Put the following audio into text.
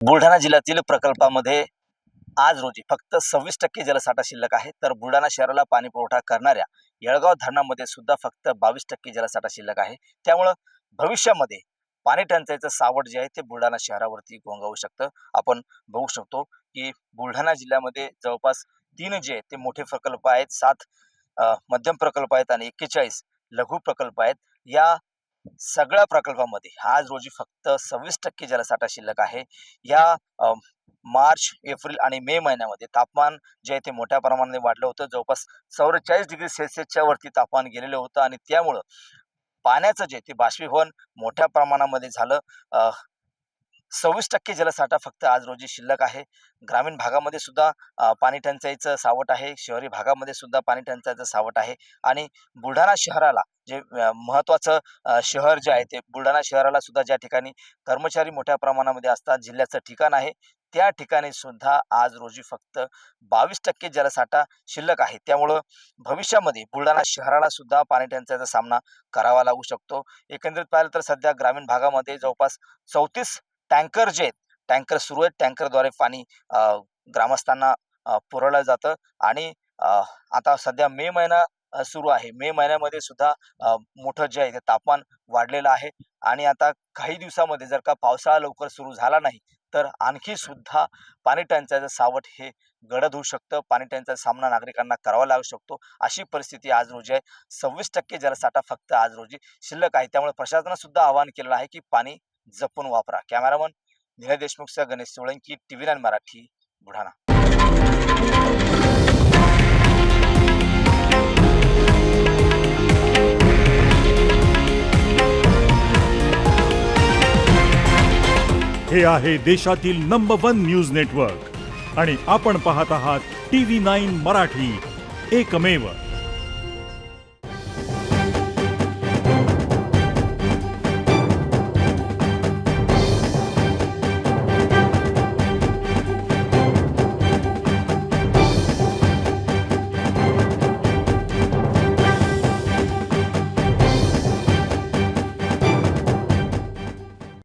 बुलढाणा जिल्ह्यातील प्रकल्पामध्ये आज रोजी फक्त 26% जलसाठा शिल्लक आहे. तर बुलढाणा शहराला पाणी पुरवठा करणाऱ्या येळगाव धरणामध्ये सुद्धा फक्त 22% जलसाठा शिल्लक आहे. त्यामुळं भविष्यामध्ये पाणी टंचाईचं सावट जे आहे ते बुलढाणा शहरावरती घोंघावू शकतं. आपण बघू शकतो की बुलढाणा जिल्ह्यामध्ये जवळपास 3 जे आहेत ते मोठे प्रकल्प आहेत, 7 मध्यम प्रकल्प आहेत आणि 41 लघु प्रकल्प आहेत. या सगळ्या प्रकल्पामध्ये आज रोजी फक्त 26% जलसाठा शिल्लक आहे. या अ, मार्च, एप्रिल आणि मे महिन्यामध्ये तापमान जे आहे ते मोठ्या प्रमाणाने वाढलं होतं. जवळपास 44 डिग्री सेल्सिअसच्या वरती तापमान गेलेलं होतं आणि त्यामुळं पाण्याचं जे ते बाष्पीभवन मोठ्या प्रमाणामध्ये झालं. 26% जलसाठा फक्त आज रोजी शिल्लक आहे. ग्रामीण भागामध्ये सुद्धा पाणी टंचाईचं सावट आहे. शहरी भागामध्ये सुद्धा पाणी टंचाईचं सावट आहे आणि बुलढाणा शहराला जे महत्त्वाचं शहर जे आहे ते बुलढाणा शहराला सुद्धा ज्या ठिकाणी कर्मचारी मोठ्या प्रमाणामध्ये असतात, जिल्ह्याचं ठिकाण आहे, त्या ठिकाणी सुद्धा आज रोजी फक्त 22% जलसाठा शिल्लक आहे. त्यामुळं भविष्यामध्ये बुलढाणा शहराला सुद्धा पाणी टंचाईचा सामना करावा लागू शकतो. एकंदरीत पाहिलं तर सध्या ग्रामीण भागामध्ये जवळपास 34 टँकर जे आहेत, टँकर सुरू आहेत. टँकरद्वारे पाणी ग्रामस्थांना पुरवलं जातं आणि आता सध्या मे महिना सुरू आहे. मे महिन्यामध्ये सुद्धा मोठं जे आहे ते तापमान वाढलेलं आहे आणि आता काही दिवसामध्ये जर का पावसाळा लवकर सुरू झाला नाही, तर आणखी सुद्धा पाणी टंचाईचं सावट हे गडद होऊ शकतं. पाणी टंचाईचा सामना नागरिकांना करावा लागू शकतो. अशी परिस्थिती आज रोजी आहे. 26% जलसाठा फक्त आज रोजी शिल्लक आहे. त्यामुळे प्रशासनानं सुद्धा आवाहन केलेलं आहे, की पाणी जपून वापरा. कॅमेरामन निलेश देशमुखसह गणेश सोळंकी, TV9 मराठी, बुलढाणा. हे आहे देशातील नंबर 1 न्यूज नेटवर्क आणि आपण पाहत आहात TV9 मराठी, एकमेव.